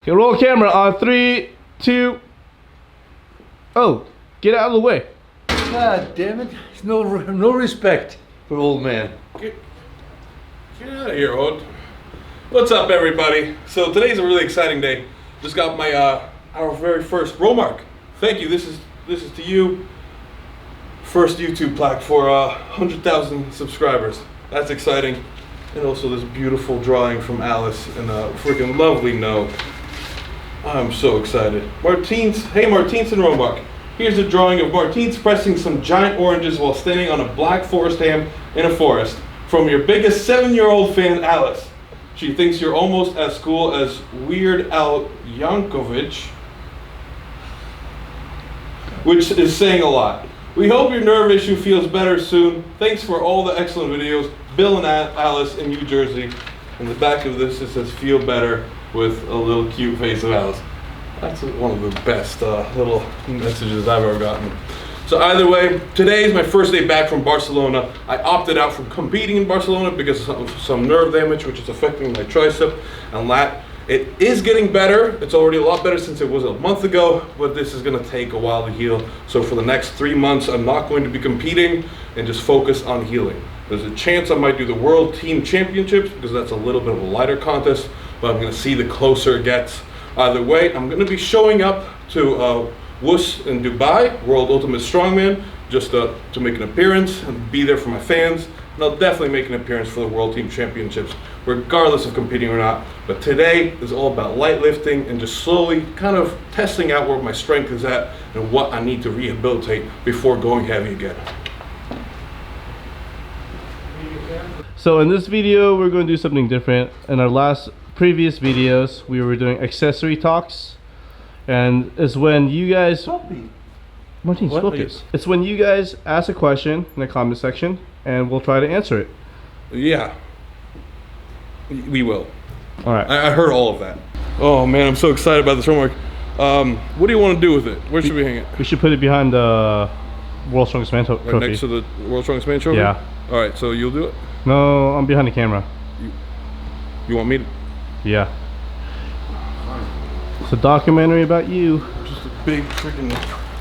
Okay, roll camera on 3, 2. Oh, get out of the way. God damn it! There's no respect for old man. Get out of here, Old. What's up, everybody? So today's a really exciting day. Just got my our very first roll mark. Thank you. This is to you. First YouTube plaque for 100,000 subscribers. That's exciting. And also this beautiful drawing from Alice and a freaking lovely note. I'm so excited. Martins, hey Martins and Romark. Here's a drawing of Martins pressing some giant oranges while standing on a black forest ham in a forest. From your biggest 7-year-old fan, Alice. She thinks you're almost as cool as Weird Al Yankovic, which is saying a lot. We hope your nerve issue feels better soon. Thanks for all the excellent videos. Bill and Alice in New Jersey. In the back of this, it says feel better with a little cute face of Alice. That's one of the best little messages I've ever gotten. So either way, today is my first day back from Barcelona. I opted out from competing in Barcelona because of some nerve damage, which is affecting my tricep and lat. It is getting better. It's already a lot better since it was a month ago, but this is gonna take a while to heal. So for the next 3 months, I'm not going to be competing and just focus on healing. There's a chance I might do the World Team Championships because that's a little bit of a lighter contest, but I'm gonna see the closer it gets. Either way, I'm gonna be showing up to WUS in Dubai, World Ultimate Strongman, just to make an appearance and be there for my fans. And I'll definitely make an appearance for the World Team Championships, regardless of competing or not. But today is all about light lifting and just slowly kind of testing out where my strength is at and what I need to rehabilitate before going heavy again. So in this video, we're going to do something different. In our previous videos, we were doing accessory talks. And it's when you guys... Martins, focus. It's when you guys ask a question in the comment section and we'll try to answer it. Yeah, we will. All right. I heard all of that. Oh man, I'm so excited about this homework. What do you want to do with it? Where should we hang it? We should put it behind the World's Strongest Man trophy. Right next to the World's Strongest Man trophy? Yeah. All right, so you'll do it? No, I'm behind the camera. You want me to? Yeah. It's a documentary about you. Just a big freaking...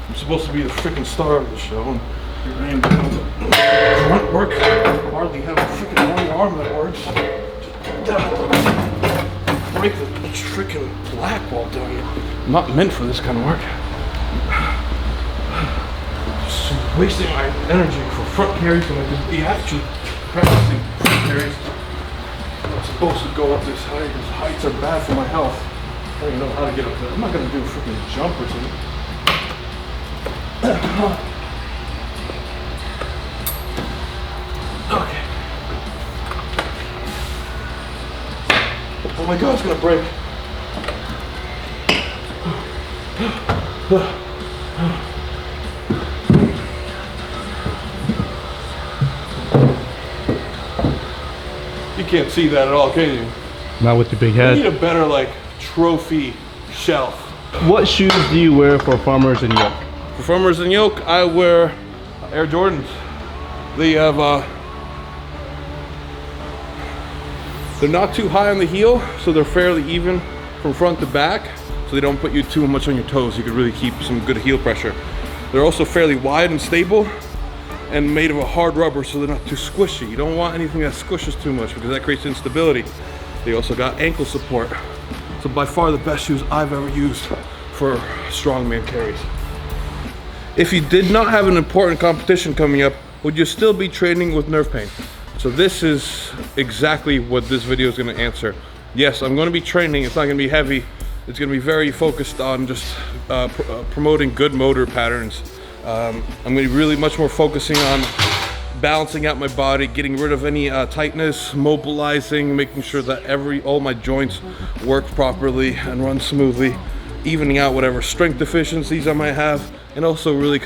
I'm supposed to be the freaking star of the show. And your name front work. I hardly have a freaking one arm that works. Break the freaking black while doing it. I'm not meant for this kind of work. Just wasting my energy for front carries when I could be actually practicing front carries. I'm supposed to go up this height because heights are bad for my health. I don't even know how to get up there. I'm not gonna do a freaking jump or something. Okay. Oh my god, it's gonna break. You can't see that at all, can you? Not with your big head. You need a better like trophy shelf. What shoes do you wear for Farmers and Yoke? For Farmers and Yoke, I wear Air Jordans. They have they're not too high on the heel, so they're fairly even from front to back, so they don't put you too much on your toes. You can really keep some good heel pressure. They're also fairly wide and stable and made of a hard rubber, so they're not too squishy. You don't want anything that squishes too much because that creates instability. They also got ankle support. So by far the best shoes I've ever used for strongman carries. If you did not have an important competition coming up, would you still be training with nerve pain? So this is exactly what this video is going to answer. Yes, I'm going to be training. It's not going to be heavy. It's going to be very focused on just promoting good motor patterns. I'm going to be really much more focusing on balancing out my body, getting rid of any tightness, mobilizing, making sure that all my joints work properly and run smoothly, evening out whatever strength deficiencies I might have, and also really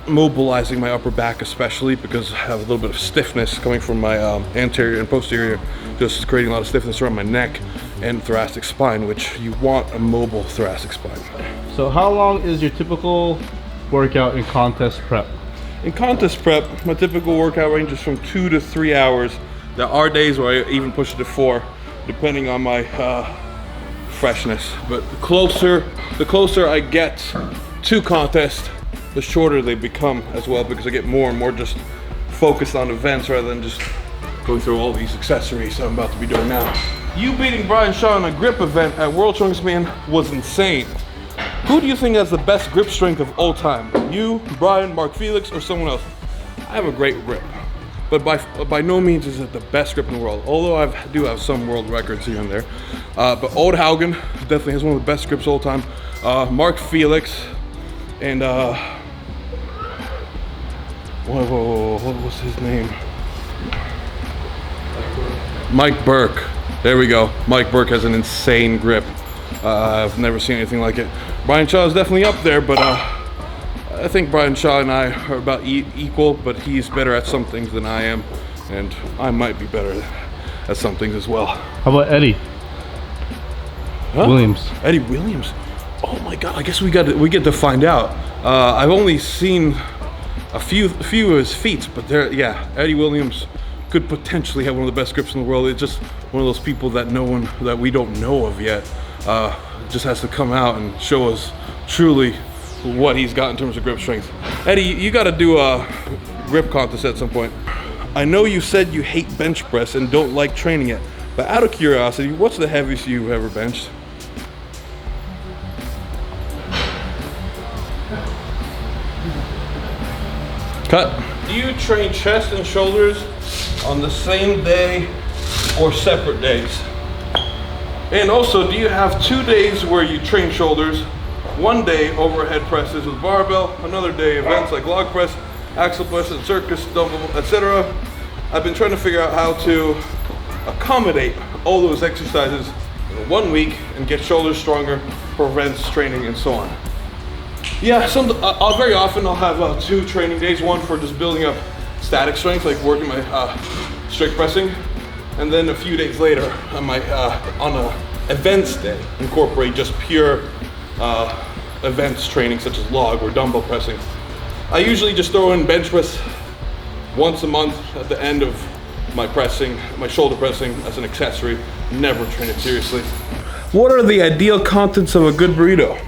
mobilizing my upper back, especially because I have a little bit of stiffness coming from my anterior and posterior, just creating a lot of stiffness around my neck and thoracic spine, which you want a mobile thoracic spine. So how long is your typical workout in contest prep? In contest prep, my typical workout ranges from 2 to 3 hours. There are days where I even push it to 4, depending on my freshness. But the closer I get to contest, the shorter they become as well, because I get more and more just focused on events rather than just going through all these accessories I'm about to be doing now. You beating Brian Shaw in a grip event at World Strongman was insane. Who do you think has the best grip strength of all time? You, Brian, Mark Felix, or someone else? I have a great grip, but by no means is it the best grip in the world, although I do have some world records here and there. But Old Haugen definitely has one of the best grips of all time. Mark Felix, and what was his name? Mike Burke. There we go. Mike Burke has an insane grip. I've never seen anything like it. Brian Shaw is definitely up there, but I think Brian Shaw and I are about equal, but he's better at some things than I am, and I might be better at some things as well. How about Eddie? Huh? Williams. Eddie Williams. Oh my God! I guess we get to find out. I've only seen a few of his feats, but yeah, Eddie Williams could potentially have one of the best grips in the world. It's just one of those people that we don't know of yet. Just has to come out and show us truly what he's got in terms of grip strength. Eddie, you got to do a grip contest at some point. I know you said you hate bench press and don't like training it, but out of curiosity, what's the heaviest you've ever benched? Cut. Do you train chest and shoulders on the same day or separate days? And also, do you have 2 days where you train shoulders, 1 day overhead presses with barbell, another day events like log press, axle press, and circus, dumbbell, etc.? I've been trying to figure out how to accommodate all those exercises in 1 week and get shoulders stronger for events, training, and so on. Yeah, very often I'll have 2 training days, one for just building up static strength, like working my strict pressing, and then a few days later I might, on a events day, incorporate just pure events training such as log or dumbbell pressing. I usually just throw in bench press once a month at the end of my shoulder pressing as an accessory, never train it seriously. What are the ideal contents of a good burrito?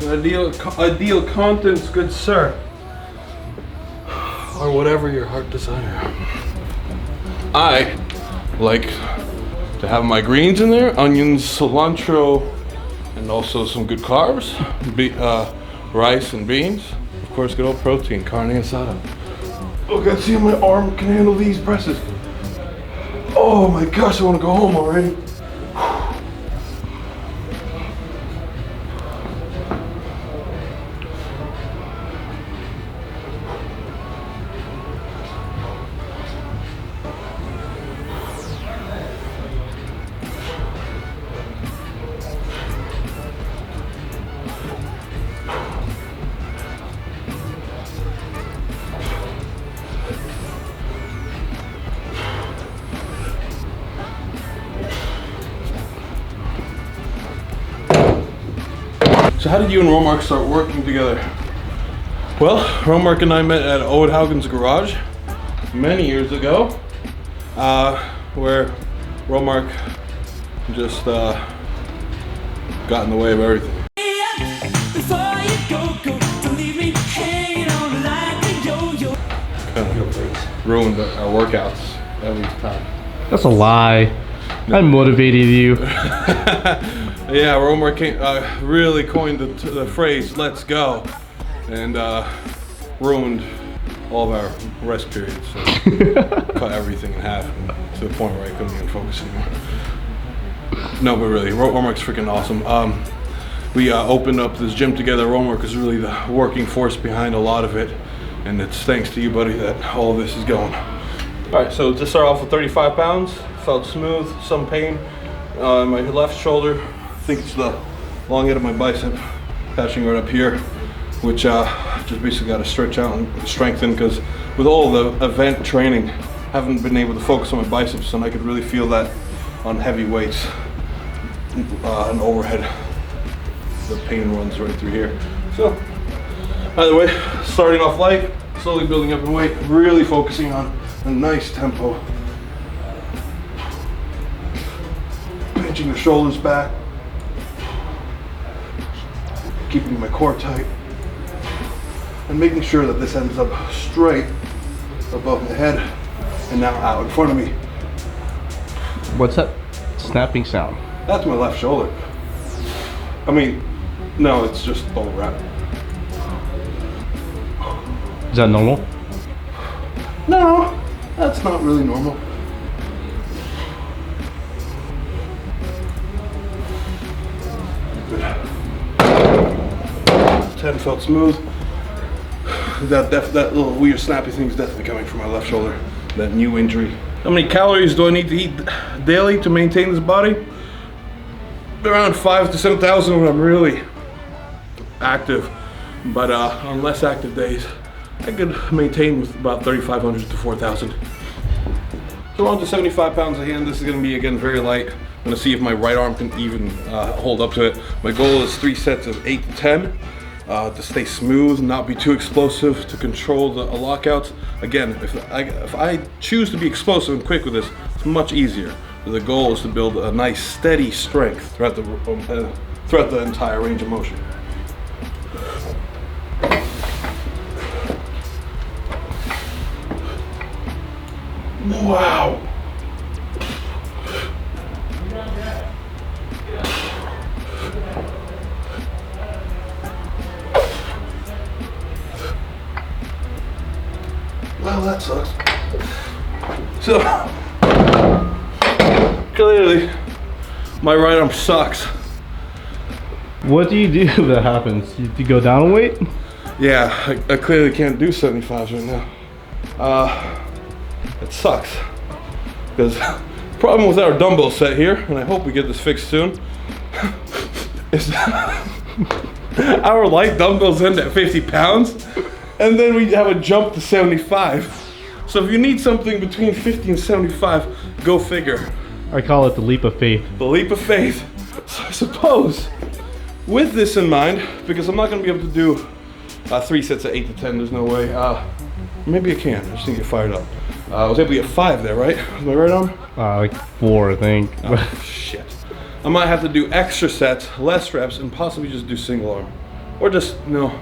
Ideal contents, good sir, or whatever your heart desire. I like to have my greens in there, onions, cilantro, and also some good carbs, rice and beans. Of course, good old protein, carne asada. Oh God, see how my arm can handle these presses. Oh my gosh, I want to go home already. So how did you and Romark start working together? Well, Romark and I met at Owen Haugen's garage many years ago, where Romark just got in the way of everything. Kind of ruined our workouts every time. That's a lie. I motivated you. Yeah, Romark really coined the phrase "let's go," and ruined all of our rest periods. So cut everything in half to the point where I couldn't even focus anymore. No, but really, Romark's freaking awesome. We opened up this gym together. Romark is really the working force behind a lot of it, and it's thanks to you, buddy, that all of this is going. All right, so to start off with 35 pounds, felt smooth, some pain in my left shoulder. I think it's the long head of my bicep, patching right up here, which just basically got to stretch out and strengthen, because with all the event training, I haven't been able to focus on my biceps, and I could really feel that on heavy weights and overhead. The pain runs right through here. So, either way, starting off light, slowly building up in weight, really focusing on a nice tempo. Pinching the shoulders back, keeping my core tight, and making sure that this ends up straight above my head and now out in front of me. What's that snapping sound? That's my left shoulder. I mean, no, it's just bubble wrap. Is that normal? No, that's not really normal. Good. 10 felt smooth. That little weird snappy thing is definitely coming from my left shoulder. That new injury. How many calories do I need to eat daily to maintain this body? Around 5,000 to 7,000 when I'm really active, but on less active days, I could maintain with about 3,500 to 4,000. So on to 75 pounds again. This is going to be again very light. I'm going to see if my right arm can even hold up to it. My goal is 3 sets of 8 to 10 to stay smooth, not be too explosive, to control the lockouts. Again, if I choose to be explosive and quick with this, it's much easier. The goal is to build a nice steady strength throughout the entire range of motion. Wow. Well, that sucks. So, clearly, my right arm sucks. What do you do if that happens? You go down a weight? Yeah, I clearly can't do 75s right now. It sucks. Because the problem with our dumbbell set here, and I hope we get this fixed soon, is our light dumbbells end at 50 pounds, and then we have a jump to 75. So if you need something between 50 and 75, go figure. I call it the leap of faith. The leap of faith. So I suppose, with this in mind, because I'm not going to be able to do 3 sets of 8 to 10, there's no way. Maybe I can, I just need to get fired up. I was able to get 5 there, right? With my right arm? Like 4, I think. Oh, shit. I might have to do extra sets, less reps, and possibly just do single arm. Or just, no.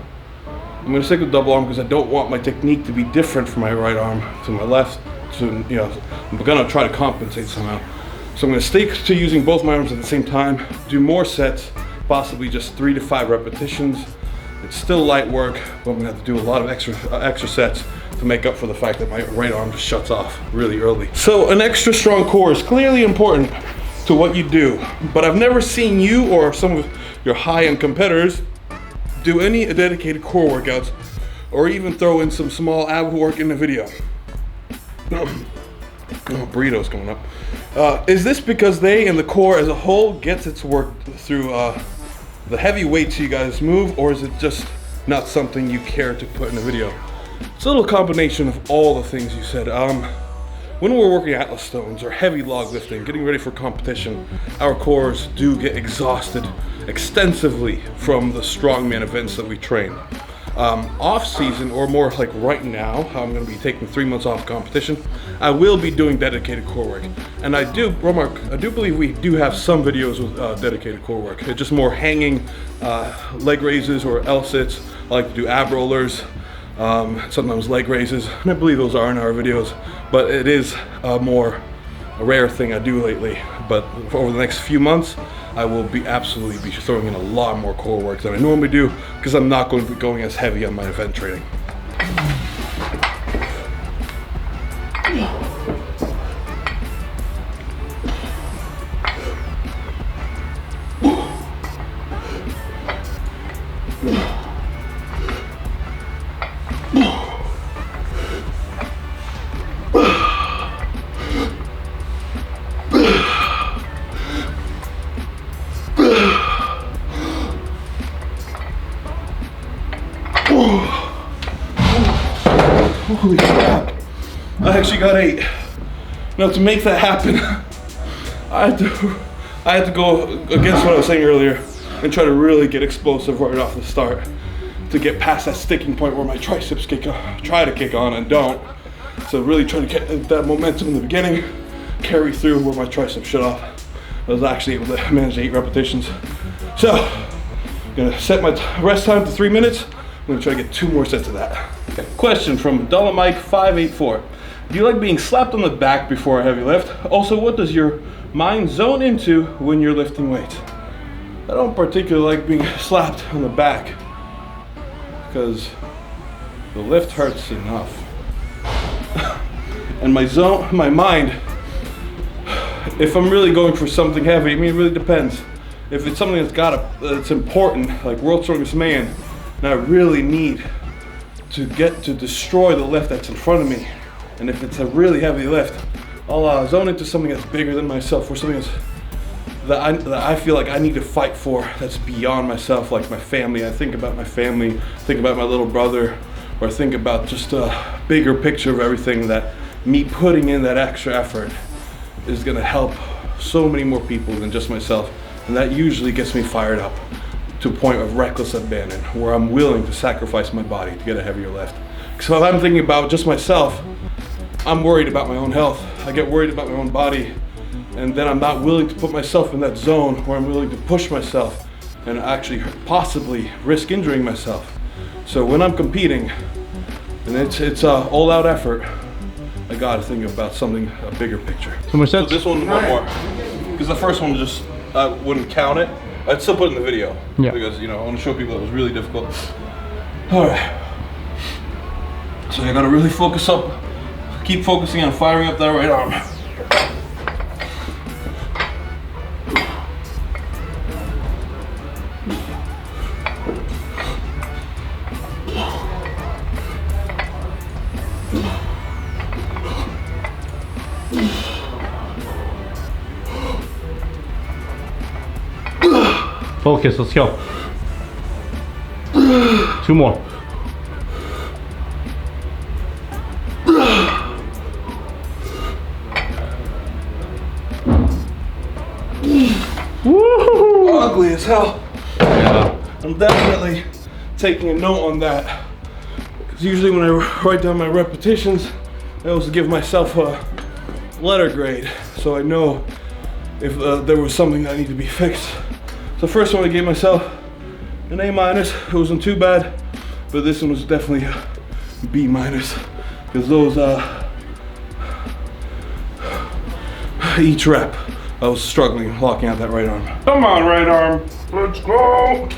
I'm going to stick with double arm because I don't want my technique to be different from my right arm to my left. I'm going to try to compensate somehow. So I'm going to stick to using both my arms at the same time, do more sets, possibly just 3 to 5 repetitions. It's still light work, but I'm going to have to do a lot of extra sets to make up for the fact that my right arm just shuts off really early. So an extra strong core is clearly important to what you do, but I've never seen you or some of your high-end competitors do any dedicated core workouts or even throw in some small ab work in the video. Oh, burrito's coming up. Is this because they and the core as a whole gets its work through the heavy weights you guys move, or is it just not something you care to put in a video? It's a little combination of all the things you said. When we're working Atlas stones or heavy log lifting, getting ready for competition, our cores do get exhausted extensively from the strongman events that we train. Off season, or more like right now, I'm going to be taking 3 months off competition, I will be doing dedicated core work. And I do believe we do have some videos with dedicated core work. It's just more hanging leg raises or L-sits. I like to do ab rollers, sometimes leg raises, and I believe those are in our videos, but it is a rare thing I do lately. But for over the next few months, I will absolutely be throwing in a lot more core work than I normally do, because I'm not going to be going as heavy on my event training. Holy crap. I actually got 8. Now to make that happen, I had to go against what I was saying earlier and try to really get explosive right off the start to get past that sticking point where my triceps try to kick on and don't. So really try to get that momentum in the beginning, carry through where my triceps shut off. I was actually able to manage 8 repetitions. So Gonna set my rest time to 3 minutes. I'm gonna try to get 2 more sets of that. Okay. Question from Dolomike584. Do you like being slapped on the back before a heavy lift? Also, what does your mind zone into when you're lifting weights? I don't particularly like being slapped on the back because the lift hurts enough. And my mind, if I'm really going for something heavy, I mean, it really depends. If it's something that's important, like World's Strongest Man, and I really need to get to destroy the lift that's in front of me, and if it's a really heavy lift, I'll zone into something that's bigger than myself, or something that I feel like I need to fight for, that's beyond myself, like my family. I think about my family, think about my little brother, or think about just a bigger picture of everything, that me putting in that extra effort is gonna help so many more people than just myself. And that usually gets me fired up to a point of reckless abandon, where I'm willing to sacrifice my body to get a heavier lift. So if I'm thinking about just myself, I'm worried about my own health. I get worried about my own body, and then I'm not willing to put myself in that zone where I'm willing to push myself and actually possibly risk injuring myself. So when I'm competing, and it's a all-out effort, I gotta think about something, a bigger picture. Two more sets? So this one more, because the first one just, I wouldn't count it. I'd still put it in the video, because I want to show people it was really difficult. All right, so I gotta really focus up, keep focusing on firing up that right arm. Focus, let's go. 2 more. Woo! Ugly as hell. Yeah. I'm definitely taking a note on that, because usually when I write down my repetitions, I also give myself a letter grade, so I know if there was something that needed to be fixed. So first one I gave myself an A-. It wasn't too bad, but this one was definitely a B-, because those each rep I was struggling locking out that right arm. Come on, right arm, let's go.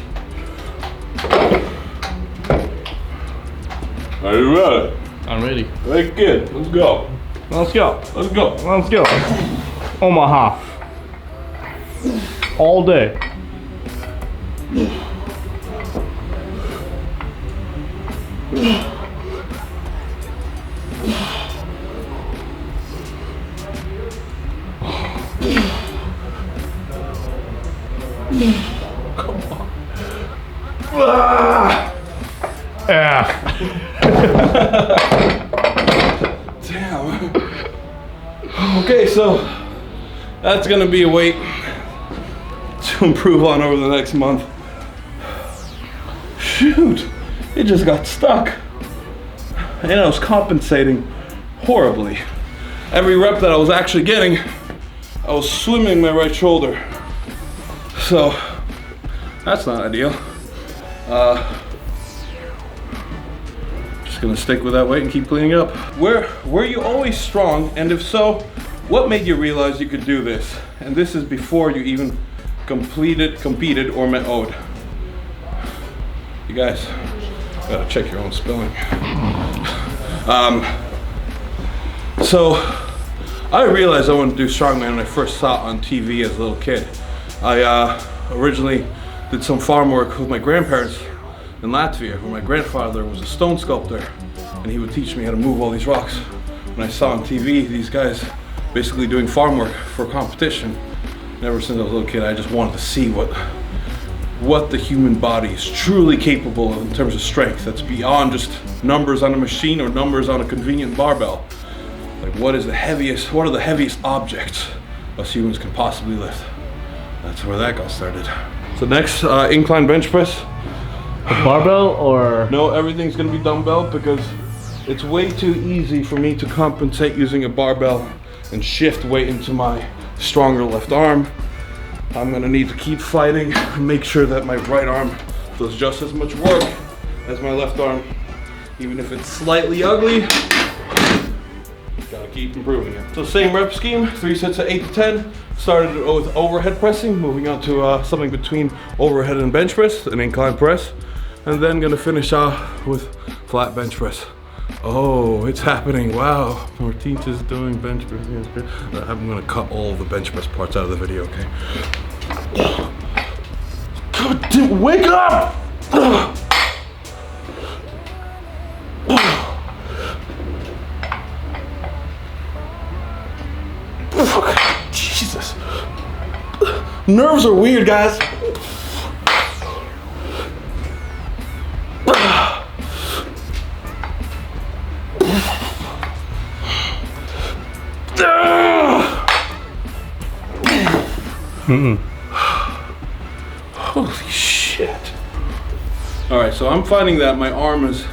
Are you ready? I'm ready. Very good. Let's go. Let's go. Let's go. Let's go. Omaha. All day. Come on. Yeah. Damn. Okay, so that's gonna be a weight to improve on over the next month. Shoot, it just got stuck. And I was compensating horribly. Every rep that I was actually getting, I was swimming my right shoulder. So that's not ideal. Just gonna stick with that weight and keep cleaning up. Were you always strong? And if so, what made you realize you could do this? And this is before you even competed, or met ode. You guys gotta check your own spelling. So I realized I wanted to do strongman when I first saw it on TV as a little kid. I originally did some farm work with my grandparents in Latvia, where my grandfather was a stone sculptor, and he would teach me how to move all these rocks. When I saw on TV these guys basically doing farm work for competition, and ever since I was a little kid, I just wanted to see what the human body is truly capable of in terms of strength. That's beyond just numbers on a machine or numbers on a convenient barbell. Like what are the heaviest objects us humans can possibly lift? That's where that got started. So next, incline bench press. A barbell or? No, everything's gonna be dumbbell, because it's way too easy for me to compensate using a barbell and shift weight into my stronger left arm. I'm gonna need to keep fighting and make sure that my right arm does just as much work as my left arm. Even if it's slightly ugly, gotta keep improving it. So same rep scheme, 3 sets of 8 to 10. Started with overhead pressing, moving on to something between overhead and bench press, an incline press. And then gonna finish off with flat bench press. Oh, it's happening, wow. Martins is doing bench press. I'm gonna cut all the bench press parts out of the video, okay? God damn, wake up! Jesus. Nerves are weird, guys. Holy shit. All right, so I'm finding that my arm is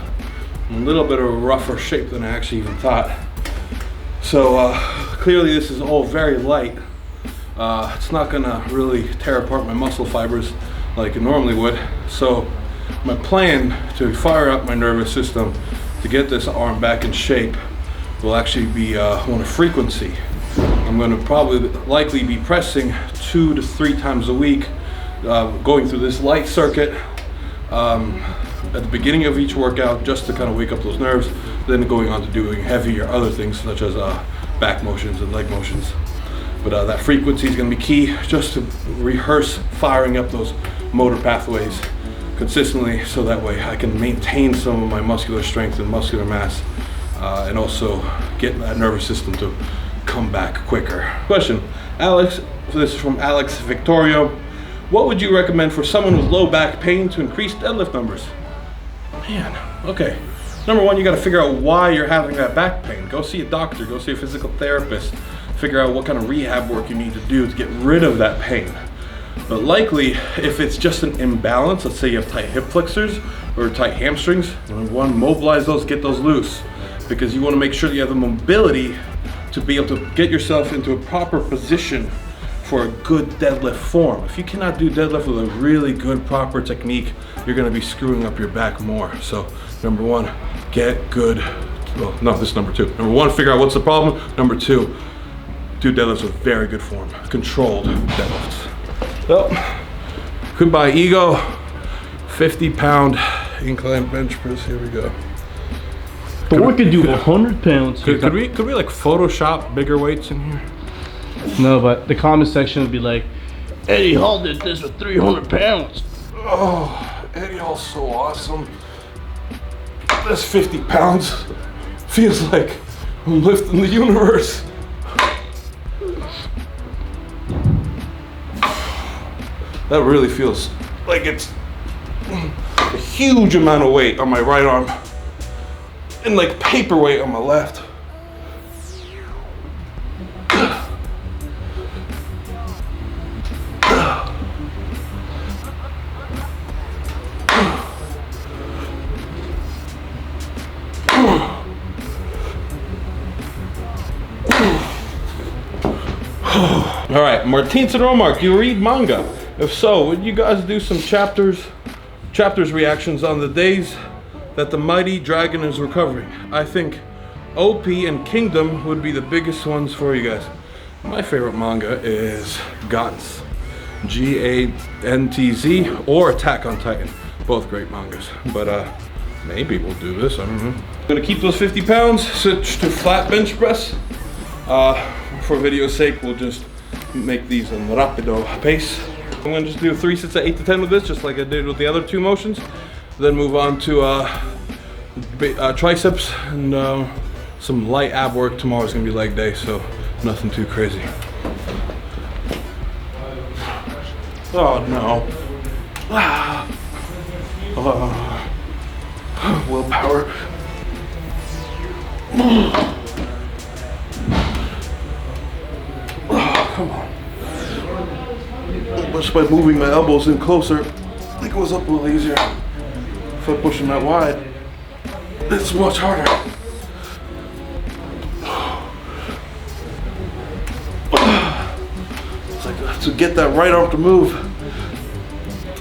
a little bit of a rougher shape than I actually even thought. So clearly this is all very light. It's not gonna really tear apart my muscle fibers like it normally would. So my plan to fire up my nervous system to get this arm back in shape will actually be one of frequency. I'm going to probably likely be pressing 2 to 3 times a week, going through this light circuit at the beginning of each workout just to kind of wake up those nerves, then going on to doing heavier other things such as back motions and leg motions. But that frequency is going to be key just to rehearse firing up those motor pathways consistently, so that way I can maintain some of my muscular strength and muscular mass, and also get that nervous system to come back quicker. Question, Alex, this is from Alex Victorio. What would you recommend for someone with low back pain to increase deadlift numbers? Man, okay. Number one, you gotta figure out why you're having that back pain. Go see a doctor, go see a physical therapist. Figure out what kind of rehab work you need to do to get rid of that pain. But likely, if it's just an imbalance, let's say you have tight hip flexors or tight hamstrings, number one, mobilize those, get those loose. Because you wanna make sure that you have the mobility to be able to get yourself into a proper position for a good deadlift form. If you cannot do deadlift with a really good proper technique, you're gonna be screwing up your back more. So number one, get good, well, no, this is number two. Number one, figure out what's the problem. Number two, do deadlifts with very good form, controlled deadlifts. Well, goodbye ego, 50-pound incline bench press, here we go. But we could do 100 pounds. Could we like Photoshop bigger weights in here? No, but the comment section would be like, Eddie Hall did this with 300 pounds. Oh, Eddie Hall's so awesome. This 50 pounds feels like I'm lifting the universe. That really feels like it's a huge amount of weight on my right arm and like paperweight on my left. All right, Martins and Omar, you read manga? If so, would you guys do some chapters reactions on the days that the mighty dragon is recovering? I think OP and Kingdom would be the biggest ones for you guys. My favorite manga is Gantz, G-A-N-T-Z, or Attack on Titan. Both great mangas, but maybe we'll do this, I don't know. I'm gonna keep those 50 pounds, switch to flat bench press. For video's sake, we'll just make these in rapido pace. I'm gonna just do 3 sets of 8 to 10 with this, just like I did with the other two motions. Then move on to triceps and some light ab work. Tomorrow's gonna be leg day, so nothing too crazy. Oh no. Willpower. Come on. Just by moving my elbows in closer, it goes up a little easier. If I push them that wide, it's much harder. It's like to get that right arm to move,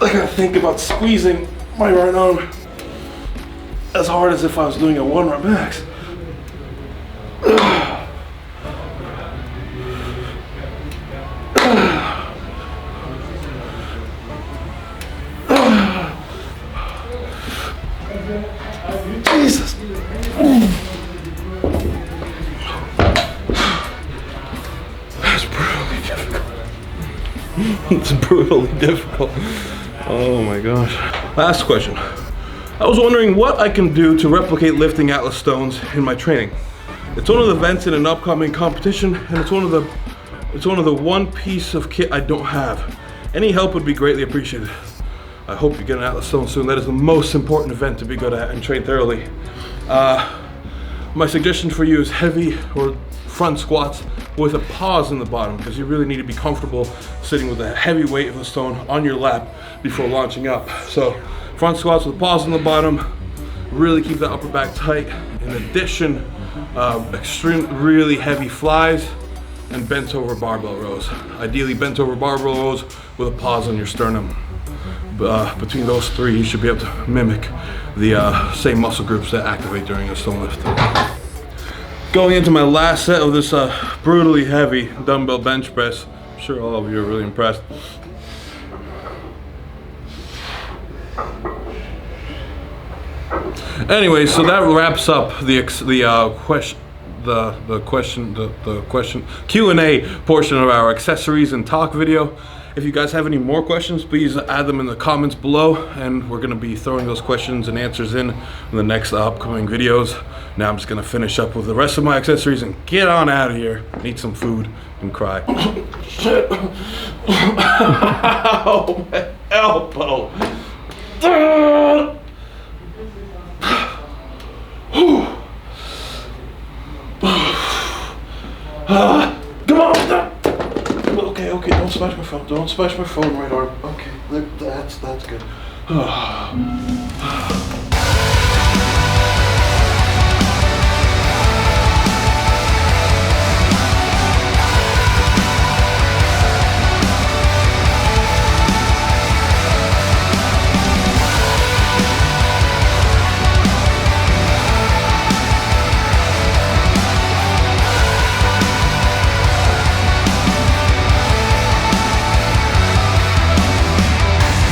I gotta think about squeezing my right arm as hard as if I was doing a 1 rep max. Jesus. That's brutally difficult. It's brutally difficult. Oh my gosh. Last question. I was wondering what I can do to replicate lifting Atlas stones in my training. It's one of the events in an upcoming competition, and it's one of the one piece of kit I don't have. Any help would be greatly appreciated. I hope you get an Atlas stone soon. That is the most important event to be good at and train thoroughly. My suggestion for you is heavy or front squats with a pause in the bottom, because you really need to be comfortable sitting with a heavy weight of the stone on your lap before launching up. So front squats with a pause in the bottom, really keep that upper back tight. In addition, really heavy flies and bent over barbell rows. Ideally bent over barbell rows with a pause on your sternum. Between those three, you should be able to mimic the same muscle groups that activate during a stone lift. Going into my last set of this brutally heavy dumbbell bench press. I'm sure all of you are really impressed. Anyway, so that wraps up the question Q&A portion of our accessories and talk video. If you guys have any more questions, please add them in the comments below, and we're gonna be throwing those questions and answers in the next upcoming videos. Now I'm just gonna finish up with the rest of my accessories and get on out of here, eat some food, and cry. Shit. Ow, my elbow. Come on. Okay, don't smash my phone. Don't smash my phone, right arm. Okay, that's good.